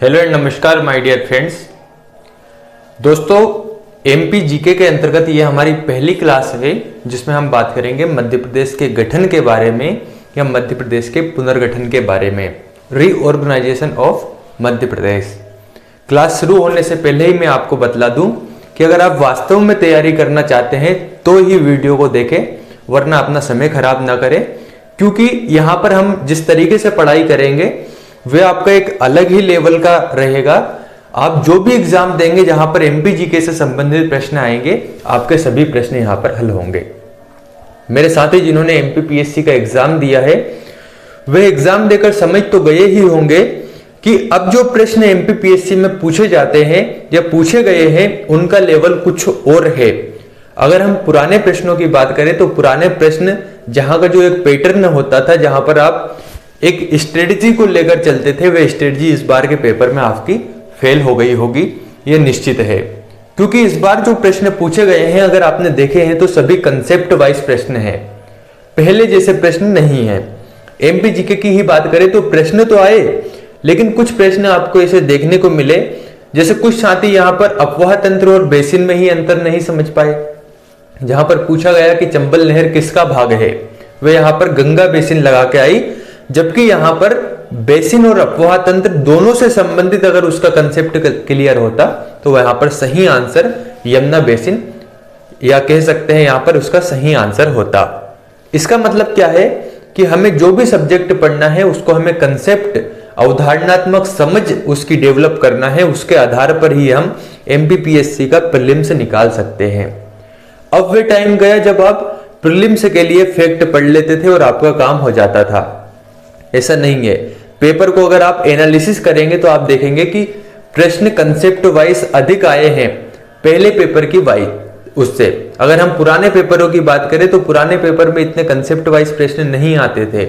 Hello and नमस्कार my dear friends. दोस्तों, MP GK के अंतर्गत ये हमारी पहली क्लास है जिसमें हम बात करेंगे मध्य प्रदेश के गठन के बारे में या मध्य प्रदेश के पुनर्गठन के बारे में, reorganisation of Madhya Pradesh. Class शुरू होने से पहले ही मैं आपको बतला दूं कि अगर आप वास्तव में तैयारी करना चाहते हैं तो ही वीडियो को देखें, वरना अपना समय खराब ना करें, क्योंकि यहाँ पर हम जिस तरीके से पढ़ाई करेंगे वे आपका एक अलग ही लेवल का रहेगा। आप जो भी एग्जाम देंगे जहां पर एमपी जीके से संबंधित प्रश्न आएंगे, आपके सभी प्रश्न यहां पर हल होंगे। मेरे साथी जिन्होंने एमपीपीएससी का एग्जाम दिया है वे एग्जाम देकर समझ तो गए ही होंगे कि अब जो प्रश्न एमपीपीएससी में पूछे जाते हैं या पूछे गए हैं उनका लेवल कुछ और है। अगर हम पुराने प्रश्नों की बात करें तो पुराने प्रश्न जहां का जो एक पैटर्न होता था, जहां पर आप एक स्ट्रेटजी को लेकर चलते थे, वह स्ट्रेटजी इस बार के पेपर में आपकी फेल हो गई होगी, ये निश्चित है। क्योंकि इस बार जो प्रश्न पूछे गए हैं अगर आपने देखे हैं तो सभी कंसेप्ट वाइज प्रश्न है, पहले जैसे प्रश्न नहीं है। एमपी जीके की ही बात करें तो प्रश्न तो आए, लेकिन कुछ प्रश्न आपको ऐसे देखने को मिले जैसे कुछ साथी यहाँ पर अफवाह तंत्र और बेसिन में ही अंतर नहीं समझ पाए। जहां पर पूछा गया कि चंबल नहर किसका भाग है, वे यहाँ पर गंगा बेसिन लगा के आई, जबकि यहां पर बेसिन और अपवाह तंत्र दोनों से संबंधित अगर उसका कंसेप्ट क्लियर होता तो वहां पर सही आंसर यमुना बेसिन या कह सकते हैं यहां पर उसका सही आंसर होता। इसका मतलब क्या है कि हमें जो भी सब्जेक्ट पढ़ना है उसको हमें कंसेप्ट, अवधारणात्मक समझ उसकी डेवलप करना है, उसके आधार पर ही हम एमपीपीएससी का प्रीलिम्स निकाल सकते हैं। अब वे टाइम गया जब आप प्रीलिम्स के लिए फैक्ट पढ़ लेते थे और आपका काम हो जाता था। ऐसा नहीं है। पेपर को अगर आप एनालिसिस करेंगे तो आप देखेंगे कि प्रश्न कंसेप्ट वाइज अधिक आए हैं पहले पेपर की वाइज उससे। अगर हम पुराने पेपरों की बात करें तो पुराने पेपर में इतने कंसेप्ट वाइज प्रश्न नहीं आते थे।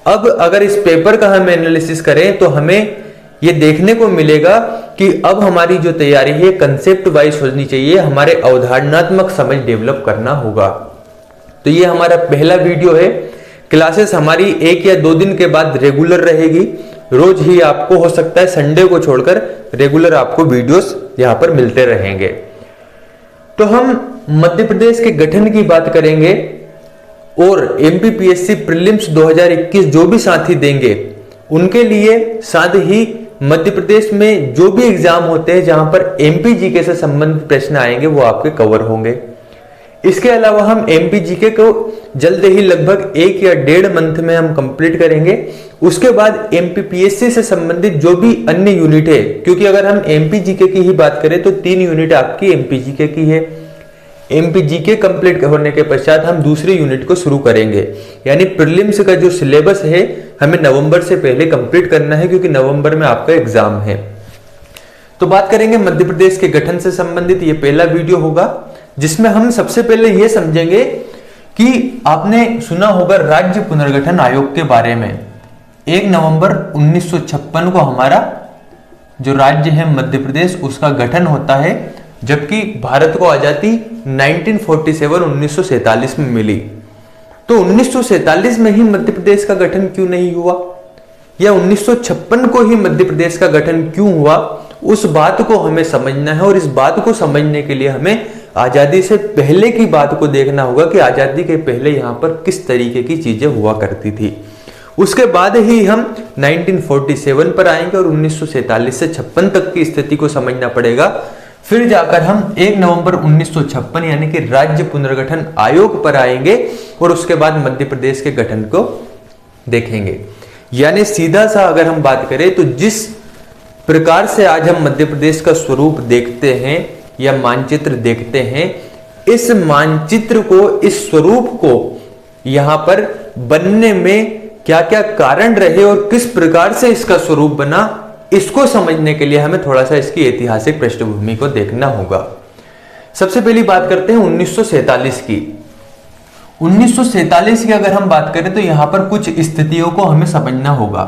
अब अगर इस पेपर का हम एनालिसिस करें तो हमें यह देखने को मिलेगा कि अब हमारी जो तैयारी है कंसेप्ट वाइज होनी चाहिए, हमारे अवधारणात्मक समझ डेवलप करना होगा। तो ये हमारा पहला वीडियो है। क्लासेस हमारी 1 या 2 दिन के बाद रेगुलर रहेगी, रोज ही आपको हो सकता है संडे को छोड़कर रेगुलर आपको वीडियोस यहां पर मिलते रहेंगे। तो हम मध्य प्रदेश के गठन की बात करेंगे और एमपीपीएससी प्रीलिम्स 2021 जो भी साथी देंगे उनके लिए, साथ ही मध्य प्रदेश में जो भी एग्जाम होते हैं जहां पर एमपी जीके से संबंधित प्रश्न आएंगे वो आपके कवर होंगे। इसके अलावा हम एमपी जीके को जल्द ही लगभग 1 या 1.5 मंथ में हम कंप्लीट करेंगे। उसके बाद एमपीपीएससी से संबंधित जो भी अन्य यूनिट है, क्योंकि अगर हम एमपी जीके की ही बात करें तो 3 यूनिट आपकी एमपी जीके की है। एमपी जीके कंप्लीट होने के पश्चात हम दूसरी यूनिट को शुरू करेंगे, यानी प्रीलिम्स का जो सिलेबस है हमें नवंबर से पहले कंप्लीट करना है, क्योंकि नवंबर में आपका एग्जाम है। तो बात करेंगे मध्य प्रदेश के गठन से संबंधित, ये पहला वीडियो होगा जिसमें हम सबसे पहले यह समझेंगे कि आपने सुना होगा राज्य पुनर्गठन आयोग के बारे में। 1 नवंबर 1956 को हमारा जो राज्य है मध्य प्रदेश उसका गठन होता है, जबकि भारत को आजादी 1947 में मिली। तो 1947 में ही मध्य प्रदेश का गठन क्यों नहीं हुआ, या 1956 को ही मध्य प्रदेश का गठन क्यों हुआ, उस बात को हमें समझना है। और इस बात को समझने के लिए हमें आजादी से पहले की बात को देखना होगा कि आजादी के पहले यहां पर किस तरीके की चीजें हुआ करती थी। उसके बाद ही हम 1947 पर आएंगे और 1947 से 56 तक की स्थिति को समझना पड़ेगा। फिर जाकर हम 1 नवंबर 1956 यानी कि राज्य पुनर्गठन आयोग पर आएंगे और उसके बाद मध्य प्रदेश के गठन को देखेंगे। यानी सीधा सा अगर हम बात करें तो जिस प्रकार से आज हम मध्य प्रदेश का स्वरूप देखते हैं या मानचित्र देखते हैं, इस मानचित्र को, इस स्वरूप को यहां पर बनने में क्या क्या कारण रहे और किस प्रकार से इसका स्वरूप बना, इसको समझने के लिए हमें थोड़ा सा इसकी ऐतिहासिक पृष्ठभूमि को देखना होगा। सबसे पहली बात करते हैं 1947 की। 1947 की अगर हम बात करें तो यहां पर कुछ स्थितियों को हमें समझना होगा।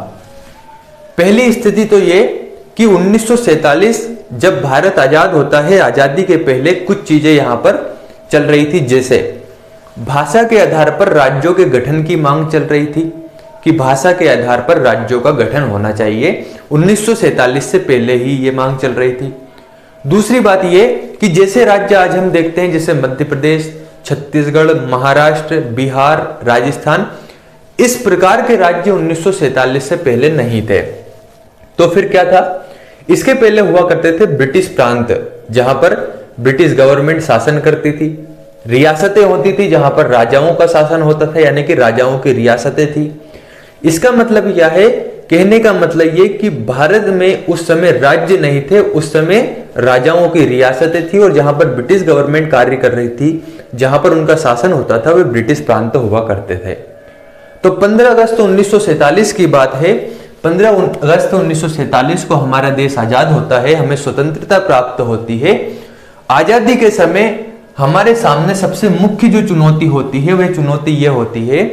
पहली स्थिति तो ये कि 1947 जब भारत आजाद होता है, आजादी के पहले कुछ चीजें यहां पर चल रही थी, जैसे भाषा के आधार पर राज्यों के गठन की मांग चल रही थी कि भाषा के आधार पर राज्यों का गठन होना चाहिए। 1947 से पहले ही ये मांग चल रही थी। दूसरी बात ये कि जैसे राज्य आज हम देखते हैं, जैसे मध्य प्रदेश, छत्तीसगढ़, महाराष्ट्र, बिहार, राजस्थान, इस प्रकार के राज्य 1947 से पहले नहीं थे। तो फिर क्या था? इसके पहले हुआ करते थे ब्रिटिश प्रांत, जहां पर ब्रिटिश गवर्नमेंट शासन करती थी। रियासतें होती थी जहां पर राजाओं का शासन होता था, यानी कि राजाओं की रियासतें थी। इसका मतलब क्या है? कहने का मतलब ये कि भारत में उस समय राज्य नहीं थे, उस समय राजाओं की रियासतें थी, और जहां पर ब्रिटिश गवर्नमेंट कार्य कर रही थी, जहां पर उनका शासन होता था, वे ब्रिटिश प्रांत हुआ करते थे। तो 15 अगस्त 1947 की बात है। 15 अगस्त 1947 को हमारा देश आजाद होता है, हमें स्वतंत्रता प्राप्त होती है। आजादी के समय हमारे सामने सबसे मुख्य जो चुनौती होती है, वह चुनौती यह होती है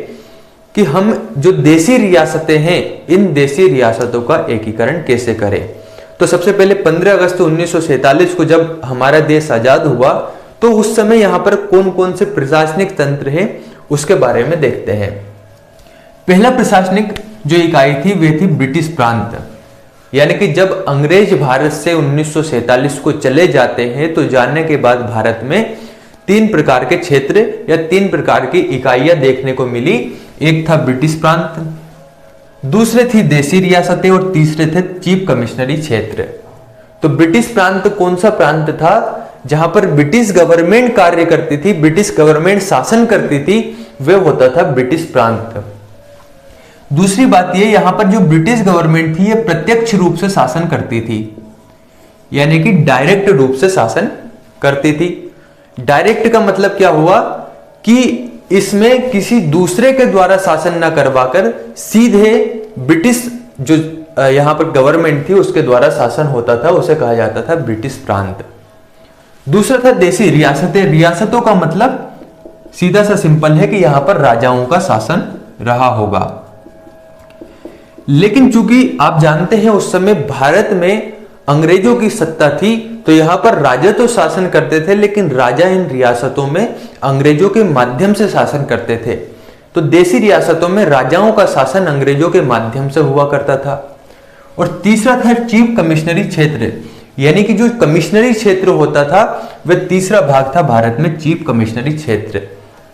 कि हम जो देशी रियासतें हैं, इन देशी रियासतों का एकीकरण कैसे करें। तो सबसे पहले 15 अगस्त 1947 को जब हमारा देश आजाद हुआ, तो उस समय यहां पर कौन कौन से प्रशासनिक तंत्र हैं, उसके बारे में देखते हैं। पहला प्रशासनिक जो इकाई थी, वह थी ब्रिटिश प्रांत। यानी कि जब अंग्रेज भारत से 1947 को चले जाते हैं, तो जाने के बाद भारत में 3 प्रकार के क्षेत्र या 3 प्रकार की इकाइयां देखने को मिली। एक था ब्रिटिश प्रांत, दूसरे थी देशी रियासतें, और तीसरे थे चीफ कमिश्नरी क्षेत्र। तो ब्रिटिश प्रांत कौन सा प्रांत था? जहां पर ब्रिटिश गवर्नमेंट कार्य करती थी, ब्रिटिश गवर्नमेंट शासन करती थी, वह होता था ब्रिटिश प्रांत। दूसरी बात यह, यहां पर जो ब्रिटिश गवर्नमेंट थी, यह प्रत्यक्ष रूप से शासन करती थी, यानी कि डायरेक्ट रूप से शासन करती थी। डायरेक्ट का मतलब क्या हुआ कि इसमें किसी दूसरे के द्वारा शासन न करवाकर सीधे ब्रिटिश जो यहां पर गवर्नमेंट थी, उसके द्वारा शासन होता था, उसे कहा जाता था ब्रिटिश प्रांत। दूसरा था देशी रियासतें। रियासतों का मतलब सीधा सा सिंपल है कि यहां पर राजाओं का शासन रहा होगा। लेकिन चूंकि आप जानते हैं उस समय भारत में अंग्रेजों की सत्ता थी, तो यहां पर राजा तो शासन करते थे, लेकिन राजा इन रियासतों में अंग्रेजों के माध्यम से शासन करते थे। तो देशी रियासतों में राजाओं का शासन अंग्रेजों के माध्यम से हुआ करता था। और तीसरा था चीफ कमिश्नरी क्षेत्र, यानी कि जो कमिश्नरी क्षेत्र होता था, वह तीसरा भाग था भारत में चीफ कमिश्नरी क्षेत्र।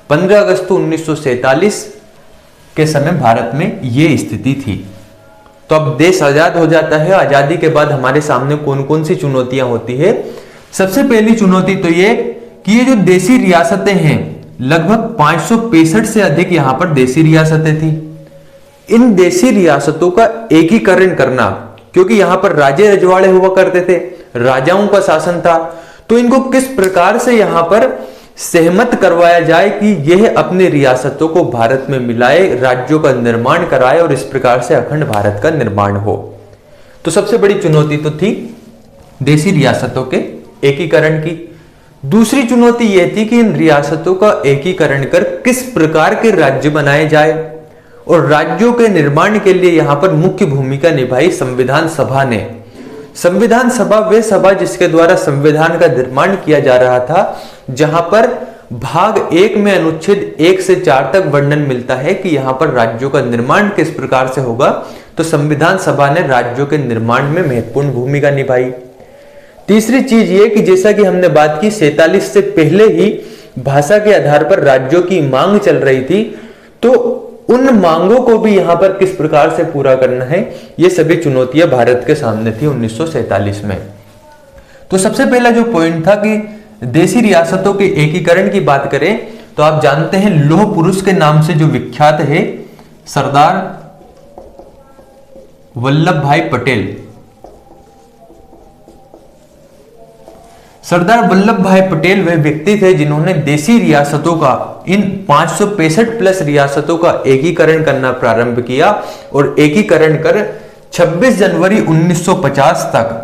15 अगस्त 1947 के समय भारत में यह स्थिति थी। तो अब देश आजाद हो जाता है। आजादी के बाद हमारे सामने कौन कौन सी चुनौतियां होती है? सबसे पहली चुनौती तो ये कि ये जो देशी रियासतें हैं, लगभग 565 से अधिक यहां पर देशी रियासतें थी। इन देशी रियासतों का एकीकरण करना, क्योंकि यहां पर राजे रजवाड़े हुआ करते थे, राजाओं का शासन था, तो इनको किस प्रकार से यहां पर सहमत करवाया जाए कि यह अपनी रियासतों को भारत में मिलाए, राज्यों का निर्माण कराए, और इस प्रकार से अखंड भारत का निर्माण हो। तो सबसे बड़ी चुनौती तो थी देशी रियासतों के एकीकरण की। दूसरी चुनौती यह थी कि इन रियासतों का एकीकरण कर किस प्रकार के राज्य बनाए जाए, और राज्यों के निर्माण के लिए यहां पर मुख्य भूमिका निभाई संविधान सभा ने। संविधान सभा वह सभा जिसके द्वारा संविधान का निर्माण किया जा रहा था, जहां पर भाग 1 में अनुच्छेद 1 से 4 तक वर्णन मिलता है कि यहां पर राज्यों का निर्माण किस प्रकार से होगा। तो संविधान सभा ने राज्यों के निर्माण में महत्वपूर्ण भूमिका निभाई। तीसरी चीज ये कि जैसा कि हमने बात की, 47 से पहले ही भाषा के आधार पर राज्यों की मांग चल रही थी, तो उन मांगों को भी यहां पर किस प्रकार से पूरा करना है, ये सभी चुनौतियां भारत के सामने थी 1947 में। तो सबसे पहला जो पॉइंट था कि देशी रियासतों के एकीकरण की बात करें, तो आप जानते हैं लौह पुरुष के नाम से जो विख्यात है सरदार वल्लभ भाई पटेल। सरदार वल्लभ भाई पटेल वह व्यक्ति थे जिन्होंने देशी रियासतों का, इन 565 प्लस रियासतों का एकीकरण करना प्रारंभ किया, और एकीकरण कर 26 जनवरी 1950 तक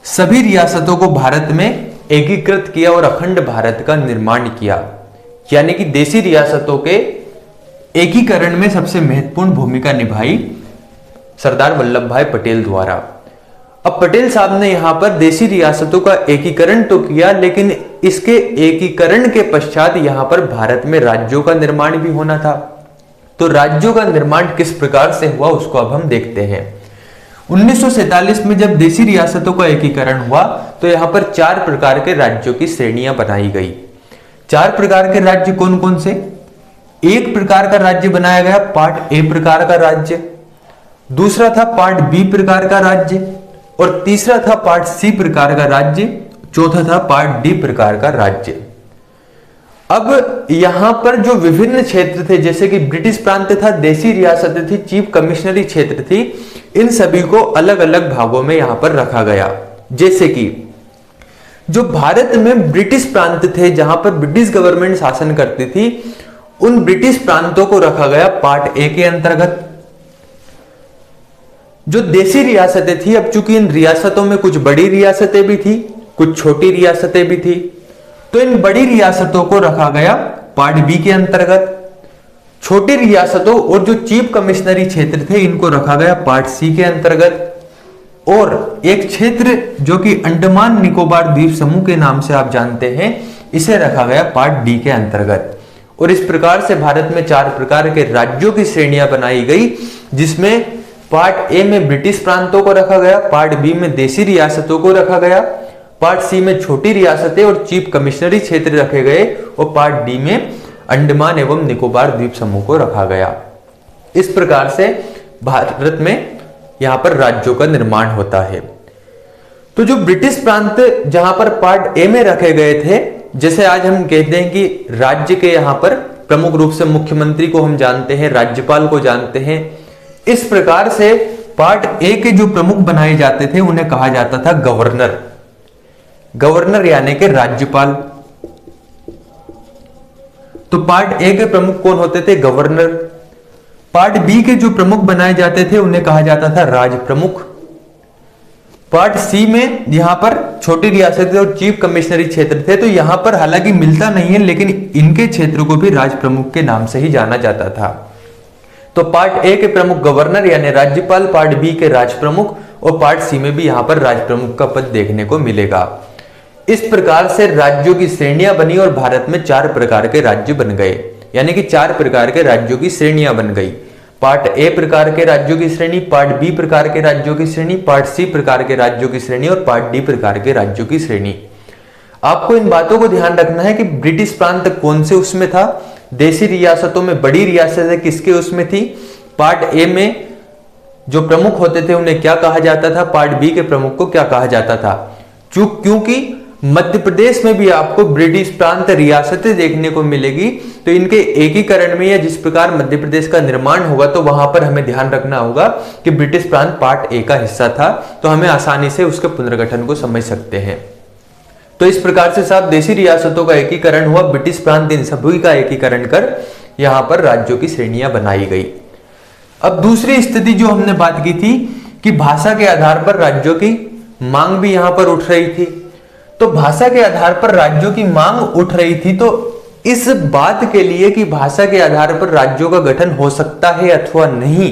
सभी रियासतों को भारत में एकीकृत किया और अखंड भारत का निर्माण किया। यानी कि देशी रियासतों के एकीकरण में सबसे महत्वपूर्ण भूमिका निभाई सरदार वल्लभ भाई पटेल द्वारा। अब पटेल साहब ने यहां पर देशी रियासतों का एकीकरण तो किया, लेकिन इसके एकीकरण के पश्चात यहां पर भारत में राज्यों का निर्माण भी होना था। तो राज्यों का निर्माण किस प्रकार से हुआ उसको अब हम देखते हैं। 1947 में जब देशी रियासतों का एकीकरण हुआ तो यहां पर 4 प्रकार के राज्यों की श्रेणियां बनाई गई। 4 प्रकार के राज्य कौन कौन से? एक प्रकार का राज्य बनाया गया पार्ट ए प्रकार का राज्य, दूसरा था पार्ट बी प्रकार का राज्य, और तीसरा था पार्ट सी प्रकार का राज्य, चौथा था पार्ट डी प्रकार का राज्य। अब यहां पर जो विभिन्न क्षेत्र थे, जैसे कि ब्रिटिश प्रांत था, देशी रियासतें थी, चीफ कमिश्नरी क्षेत्र थी, इन सभी को अलग अलग भागों में यहां पर रखा गया। जैसे कि जो भारत में ब्रिटिश प्रांत थे, जहां पर ब्रिटिश गवर्नमेंट शासन करती थी, उन ब्रिटिश प्रांतों को रखा गया पार्ट ए के अंतर्गत। जो देशी रियासतें थी, अब चूंकि इन रियासतों में कुछ बड़ी रियासतें भी थी, कुछ छोटी रियासतें भी थी, तो इन बड़ी रियासतों को रखा गया पार्ट बी के अंतर्गत। छोटी रियासतों और जो चीफ कमिश्नरी क्षेत्र थे, इनको रखा गया पार्ट सी के अंतर्गत। और एक क्षेत्र जो कि अंडमान निकोबार द्वीप समूह के नाम से आप जानते हैं, इसे रखा गया पार्ट डी के अंतर्गत। और इस प्रकार से भारत में 4 प्रकार के राज्यों की श्रेणियां बनाई गई, जिसमें पार्ट ए में ब्रिटिश प्रांतों को रखा गया, पार्ट बी में देशी रियासतों को रखा गया, पार्ट सी में छोटी रियासतें और चीफ कमिश्नरी क्षेत्र रखे गए, और पार्ट डी में अंडमान एवं निकोबार द्वीप समूह को रखा गया। इस प्रकार से भारत में यहां पर राज्यों का निर्माण होता है। तो जो ब्रिटिश प्रांत जहां पर पार्ट ए में रखे गए थे, जैसे आज हम कहते हैं कि राज्य के यहां पर प्रमुख रूप से मुख्यमंत्री को हम जानते हैं, राज्यपाल को जानते हैं, इस प्रकार से पार्ट ए के जो प्रमुख बनाए जाते थे उन्हें कहा जाता था गवर्नर। गवर्नर यानी कि राज्यपाल। तो पार्ट ए के प्रमुख कौन होते थे? गवर्नर। पार्ट बी के जो प्रमुख बनाए जाते थे उन्हें कहा जाता था राज प्रमुख। पार्ट सी में यहां पर छोटी रियासतें और चीफ कमिश्नरी क्षेत्र थे, तो यहां पर हालांकि मिलता नहीं है, लेकिन इनके क्षेत्र को भी राज प्रमुख के नाम से ही जाना जाता था। तो पार्ट ए के प्रमुख गवर्नर यानी राज्यपाल, पार्ट बी के राज प्रमुख, और पार्ट सी में भी यहां पर राज प्रमुख का पद देखने को मिलेगा। इस प्रकार से राज्यों की श्रेणियां बनी और भारत में 4 प्रकार के राज्य बन गए, यानी कि 4 प्रकार के राज्यों की श्रेणियां बन गई। पार्ट ए प्रकार के राज्यों की श्रेणी, पार्ट बी प्रकार के राज्यों की श्रेणी, पार्ट सी प्रकार के राज्यों की श्रेणी और पार्ट डी प्रकार के राज्यों की श्रेणी। आपको इन बातों को ध्यान रखना है कि ब्रिटिश प्रांत कौन से उसमें था, देशी रियासतों में बड़ी रियासतें किसके उसमें थी, पार्ट ए में जो प्रमुख होते थे उन्हें क्या कहा जाता था, पार्ट बी के प्रमुख को क्या कहा जाता था। क्योंकि मध्य प्रदेश में भी आपको ब्रिटिश प्रांत रियासतें देखने को मिलेगी, तो इनके एकीकरण में या जिस प्रकार मध्य प्रदेश का निर्माण होगा, तो वहां पर हमें ध्यान रखना होगा कि ब्रिटिश प्रांत पार्ट ए का हिस्सा था, तो हमें आसानी से उसके पुनर्गठन को समझ सकते हैं। तो इस प्रकार से साहब देशी रियासतों का एकीकरण हुआ, ब्रिटिश प्रांत इन सभी का एकीकरण कर यहां पर राज्यों की श्रेणियां बनाई गई। अब दूसरी स्थिति जो हमने बात की थी कि भाषा के आधार पर राज्यों की मांग भी यहां पर उठ रही थी, तो भाषा के आधार पर राज्यों की मांग उठ रही थी, तो इस बात के लिए कि भाषा के आधार पर राज्यों का गठन हो सकता है अथवा नहीं,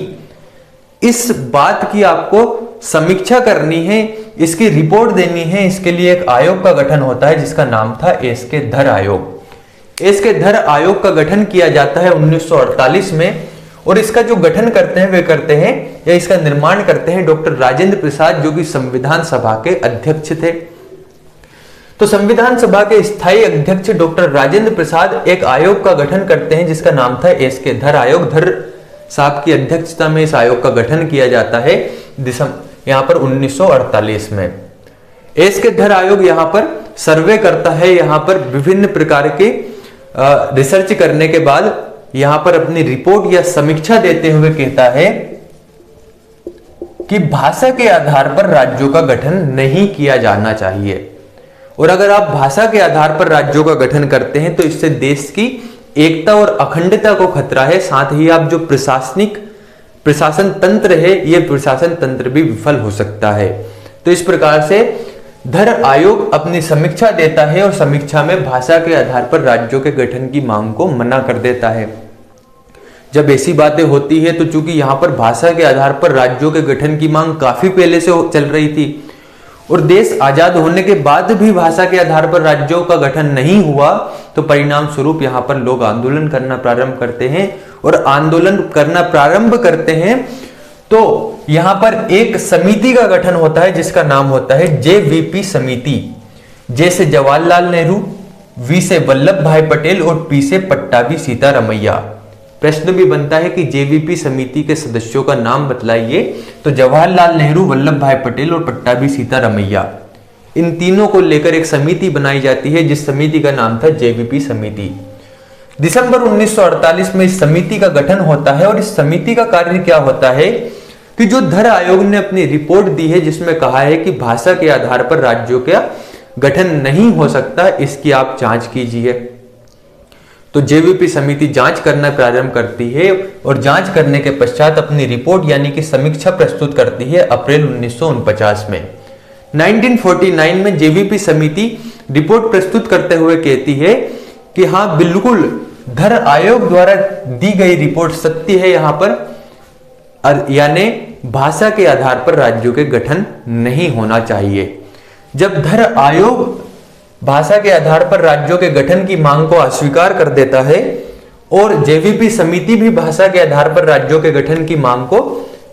इस बात की आपको समीक्षा करनी है, इसकी रिपोर्ट देनी है। इसके लिए एक आयोग का गठन होता है जिसका नाम था एस.के. धर आयोग। एस.के. धर आयोग का गठन किया जाता है 1948 में, और इसका जो गठन करते हैं वे करते हैं या इसका निर्माण करते हैं डॉक्टर राजेंद्र प्रसाद, जो कि संविधान सभा के अध्यक्ष थे। तो संविधान सभा के स्थायी अध्यक्ष डॉक्टर राजेंद्र प्रसाद एक आयोग का गठन करते हैं जिसका नाम था एस.के. धर आयोग। धर साहब की अध्यक्षता में इस आयोग का गठन किया जाता है यहां पर 1948 में। एस.के. धर आयोग यहां पर सर्वे करता है, यहां पर विभिन्न प्रकार के रिसर्च करने के बाद यहां पर अपनी रिपोर्ट या समीक्षा देते हुए कहता है कि भाषा के आधार पर राज्यों का गठन नहीं किया जाना चाहिए, और अगर आप भाषा के आधार पर राज्यों का गठन करते हैं तो इससे देश की एकता और अखंडता को खतरा है, साथ ही आप जो प्रशासन तंत्र है, यह प्रशासन तंत्र भी विफल हो सकता है। तो इस प्रकार से धर आयोग अपनी समीक्षा देता है और समीक्षा में भाषा के आधार पर राज्यों के गठन की मांग को मना कर देता है। जब ऐसी बातें होती है तो चूंकि यहां पर भाषा के आधार पर राज्यों के गठन की मांग काफी पहले से चल रही थी और देश आजाद होने के बाद भी भाषा के आधार पर राज्यों का गठन नहीं हुआ, तो परिणाम स्वरूप यहाँ पर लोग आंदोलन करना प्रारंभ करते हैं, और आंदोलन करना प्रारंभ करते हैं तो यहाँ पर एक समिति का गठन होता है जिसका नाम होता है जेवीपी समिति। जे से जवाहरलाल नेहरू, वी से वल्लभ भाई पटेल और पी से पट्टाभी सीतारमैया। प्रश्न भी बनता है कि जेवीपी समिति के सदस्यों का नाम बतलाइए, तो जवाहरलाल नेहरू, वल्लभ भाई पटेल और पट्टाभी सीतारमैया, इन तीनों को लेकर एक समिति बनाई जाती है जिस समिति का नाम था जेवीपी समिति। दिसंबर 1948 में इस समिति का गठन होता है, और इस समिति का कार्य क्या होता है कि जो धर आयोग ने अपनी रिपोर्ट दी है जिसमें कहा है कि भाषा के आधार पर राज्यों का गठन नहीं हो सकता, इसकी आप जांच कीजिए। तो जेवीपी समिति जांच करना प्रारंभ करती है, और जांच करने के पश्चात अपनी रिपोर्ट यानी कि समीक्षा प्रस्तुत करती है अप्रैल 1949 में। 1949 में जेवीपी समिति रिपोर्ट प्रस्तुत करते हुए कहती है कि हाँ बिल्कुल धर आयोग द्वारा दी गई रिपोर्ट सत्य है, यहाँ पर यानी भाषा के आधार पर राज्यों के गठन नहीं होना चाहिए। जब धर आयोग भाषा के आधार पर राज्यों के गठन की मांग को अस्वीकार कर देता है और जेवीपी समिति भी भाषा के आधार पर राज्यों के गठन की मांग को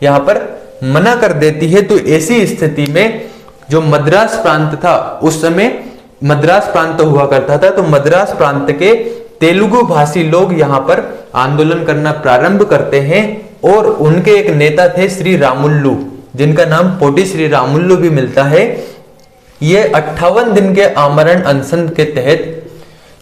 यहां पर मना कर देती है, तो ऐसी स्थिति में जो मद्रास प्रांत था, उस समय मद्रास प्रांत हुआ करता था, तो मद्रास प्रांत के तेलुगु भाषी लोग यहां पर आंदोलन करना प्रारंभ करते हैं, और उनके एक नेता थे श्री रामुल्लू, जिनका नाम पोटी श्री रामुल्लू भी मिलता है। ये 58 दिन के आमरण अनशन के तहत,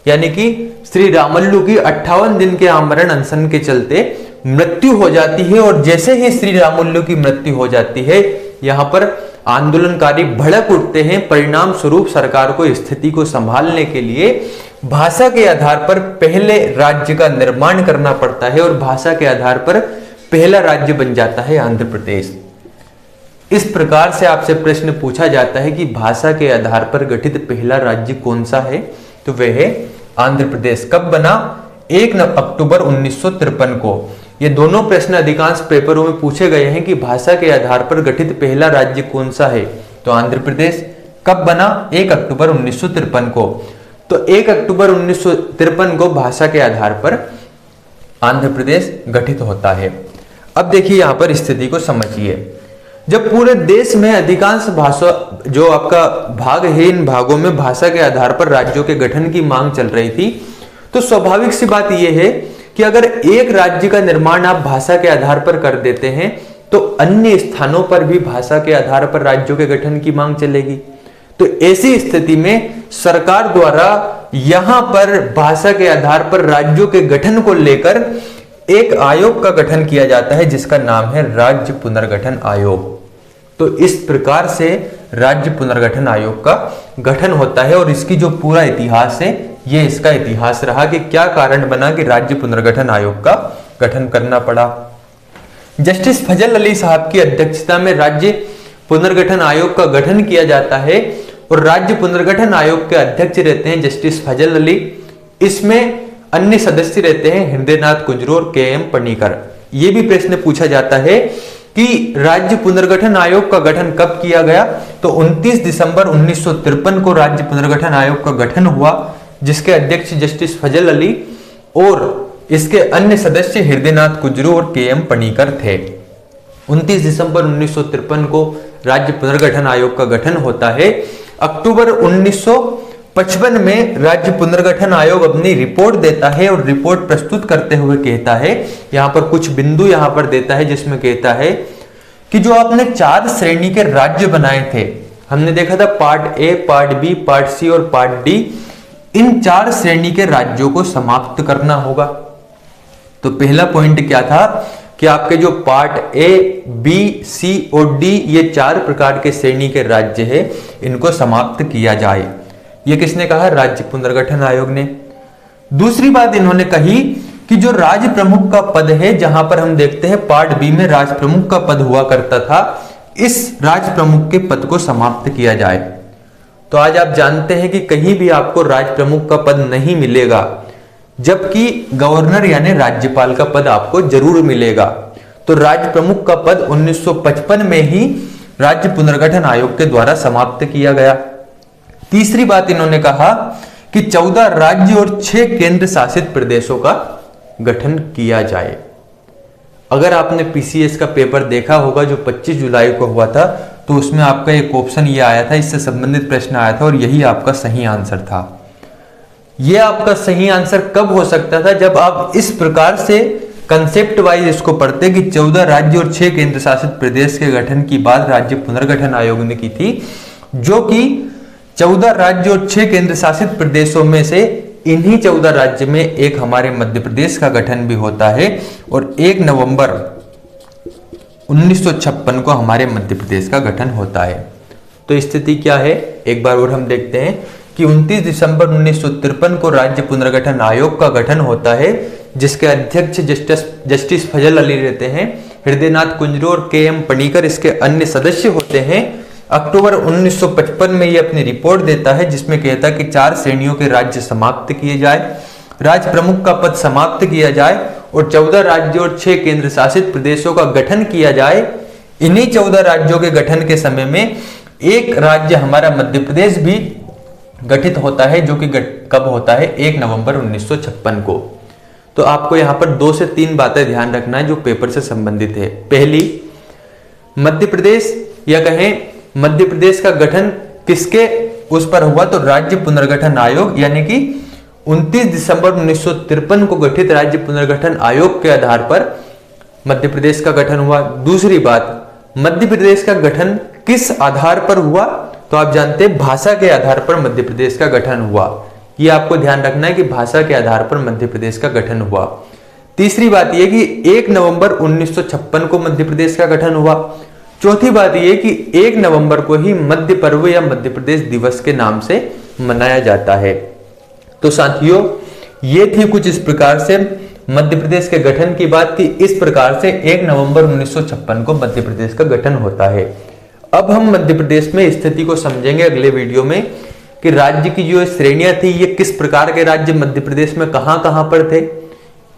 यानी कि श्री रामुल्लू की 58 दिन के आमरण अनशन के चलते मृत्यु हो जाती है, और जैसे ही श्री रामुल्लू की मृत्यु हो जाती है, यहाँ पर आंदोलनकारी भड़क उठते हैं। परिणाम स्वरूप सरकार को स्थिति को संभालने के लिए भाषा के आधार पर पहले राज्य का निर्माण करना पड़ता है, और भाषा के आधार पर पहला राज्य बन जाता है आंध्र प्रदेश। इस प्रकार से आपसे प्रश्न पूछा जाता है कि भाषा के आधार पर गठित पहला राज्य कौन सा है, तो वह है आंध्र प्रदेश। कब बना? 1 अक्टूबर 1953 को। ये दोनों प्रश्न अधिकांश पेपरों में पूछे गए हैं कि भाषा के आधार पर गठित पहला राज्य कौन सा है, तो आंध्र प्रदेश। कब बना? 1 अक्टूबर 1953 को। तो 1 अक्टूबर 1953 को भाषा के आधार पर आंध्र प्रदेश गठित होता है। अब देखिए यहां पर स्थिति को समझिए। जब पूरे देश में अधिकांश भाषा जो आपका भाग है, इन भागों में भाषा के आधार पर राज्यों के गठन की मांग चल रही थी, तो स्वाभाविक सी बात यह है कि अगर एक राज्य का निर्माण आप भाषा के आधार पर कर देते हैं, तो अन्य स्थानों पर भी भाषा के आधार पर राज्यों के गठन की मांग चलेगी। तो ऐसी स्थिति में सरकार द्वारा यहां पर भाषा के आधार पर राज्यों के गठन को लेकर एक आयोग का गठन किया जाता है जिसका नाम है राज्य पुनर्गठन आयोग। तो इस प्रकार से राज्य पुनर्गठन आयोग का गठन होता है, और इसकी जो पूरा इतिहास है ये इसका इतिहास रहा कि क्या कारण बना कि राज्य पुनर्गठन आयोग का गठन करना पड़ा। जस्टिस फजल अली साहब की अध्यक्षता में राज्य पुनर्गठन आयोग का गठन किया जाता है, और राज्य पुनर्गठन आयोग के अध्यक्ष रहते हैं जस्टिस फजल अली। इसमें अन्य सदस्य रहते हैं हृदयनाथ कुंजरू और के.एम. पणिकर। यह भी प्रश्न पूछा जाता है कि राज्य पुनर्गठन आयोग का गठन कब किया गया, तो 29 दिसंबर 1953 को राज्य पुनर्गठन आयोग का गठन हुआ, जिसके अध्यक्ष जस्टिस फजल अली और इसके अन्य सदस्य हृदयनाथ कुंजरू और के.एम. पणिकर थे। 29 दिसंबर 1953 को राज्य पुनर्गठन आयोग का गठन होता है। अक्टूबर 1955 में राज्य पुनर्गठन आयोग अपनी रिपोर्ट देता है, और रिपोर्ट प्रस्तुत करते हुए कहता है, यहां पर कुछ बिंदु यहां पर देता है जिसमें कहता है कि जो आपने 4 श्रेणी के राज्य बनाए थे, हमने देखा था part A, part B, part C और पार्ट डी, इन 4 श्रेणी के राज्यों को समाप्त करना होगा। तो पहला पॉइंट क्या था कि आपके जो पार्ट ए, बी, सी और डी, ये 4 प्रकार के श्रेणी के राज्य है, इनको समाप्त किया जाए। ये किसने कहा? राज्य पुनर्गठन आयोग ने। दूसरी बात इन्होंने कही कि जो राज्य प्रमुख का पद है, जहां पर हम देखते हैं पार्ट बी में राज्य प्रमुख का पद हुआ करता था, इस राज्य प्रमुख के पद को समाप्त किया जाए। तो आज आप जानते हैं कि कहीं भी आपको राज्य प्रमुख का पद नहीं मिलेगा, जबकि गवर्नर यानी राज्यपाल का पद आपको जरूर मिलेगा। तो राज्य प्रमुख का पद 1955 में ही राज्य पुनर्गठन आयोग के द्वारा समाप्त किया गया। तीसरी बात इन्होंने कहा कि 14 राज्य और 6 केंद्र शासित प्रदेशों का गठन किया जाए। अगर आपने पीसीएस का पेपर देखा होगा जो 25 जुलाई को हुआ था, तो उसमें आपका एक ऑप्शन ये आया था, इससे संबंधित प्रश्न आया था और यही आपका सही आंसर था। यह आपका सही आंसर कब हो सकता था? जब आप इस प्रकार से कंसेप्ट वाइज इसको पढ़ते कि 14 राज्य और 6 केंद्र शासित प्रदेश के गठन की बात राज्य पुनर्गठन आयोग ने की थी, जो कि 14 राज्य और 6 केंद्र शासित प्रदेशों में से इन्हीं 14 राज्य में एक हमारे मध्य प्रदेश का गठन भी होता है और 1 नवंबर 1956 को हमारे मध्य प्रदेश का गठन होता है। तो स्थिति क्या है, एक बार और हम देखते हैं कि 29 दिसंबर 1953 को राज्य पुनर्गठन आयोग का गठन होता है, जिसके अध्यक्ष जस्टिस फजल अली रहते हैं। हृदयनाथ कुंजरू और के.एम. पनीकर इसके अन्य सदस्य होते हैं। अक्टूबर 1955 में यह अपनी रिपोर्ट देता है, जिसमें कहता है कि 4 श्रेणियों के राज्य समाप्त किए जाए, राज्य प्रमुख का पद समाप्त किया जाए और 14 राज्यों और 6 केंद्र शासित प्रदेशों का गठन किया जाए। इन्हीं 14 राज्यों के गठन के समय में एक राज्य हमारा मध्य प्रदेश भी गठित होता है, जो कि कब होता है? 1 नवंबर 1956 को। तो आपको यहां पर 2 से 3 बातें ध्यान रखना है जो पेपर से संबंधित है। पहली, मध्य प्रदेश या कहें मध्य प्रदेश का गठन किसके उस पर हुआ? तो राज्य पुनर्गठन आयोग, यानी कि 29 दिसंबर 1953 को गठित राज्य पुनर्गठन आयोग के आधार पर मध्य प्रदेश का गठन हुआ। दूसरी बात, मध्य प्रदेश का गठन किस आधार पर हुआ? तो आप जानते हैं भाषा के आधार पर मध्य प्रदेश का गठन हुआ। यह आपको ध्यान रखना है कि भाषा के आधार पर मध्य प्रदेश का गठन हुआ। तीसरी बात यह कि 1 नवंबर 1956 को मध्य प्रदेश का गठन हुआ। चौथी बात यह कि 1 नवंबर को ही मध्य पर्व या मध्य प्रदेश दिवस के नाम से मनाया जाता है। तो साथियों, ये थी कुछ इस प्रकार से मध्य प्रदेश के गठन की बात की। इस प्रकार से 1 नवंबर 1956 को मध्य प्रदेश का गठन होता है। अब हम मध्य प्रदेश में स्थिति को समझेंगे अगले वीडियो में कि राज्य की जो श्रेणियां थी, ये किस प्रकार के राज्य मध्य प्रदेश में कहां पर थे,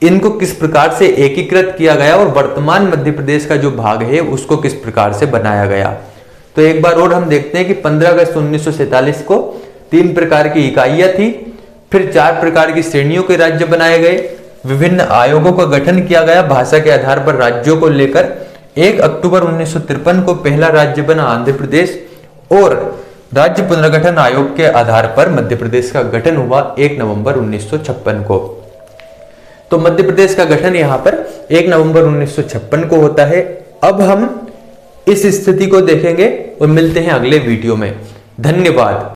इनको किस प्रकार से एकीकृत किया गया और वर्तमान मध्य प्रदेश का जो भाग है उसको किस प्रकार से बनाया गया। तो एक बार और हम देखते हैं कि 15 अगस्त 1947 को 3 प्रकार की इकाइयां थी, फिर 4 प्रकार की श्रेणियों के राज्य बनाए गए, विभिन्न आयोगों का गठन किया गया भाषा के आधार पर राज्यों को लेकर। 1 अक्टूबर 1953 को पहला राज्य बना आंध्र प्रदेश और राज्य पुनर्गठन आयोग के आधार पर मध्य प्रदेश का गठन हुआ 1 नवंबर 1956 को। तो मध्य प्रदेश का गठन यहां पर 1 नवंबर 1956 को होता है। अब हम इस स्थिति को देखेंगे और मिलते हैं अगले वीडियो में। धन्यवाद।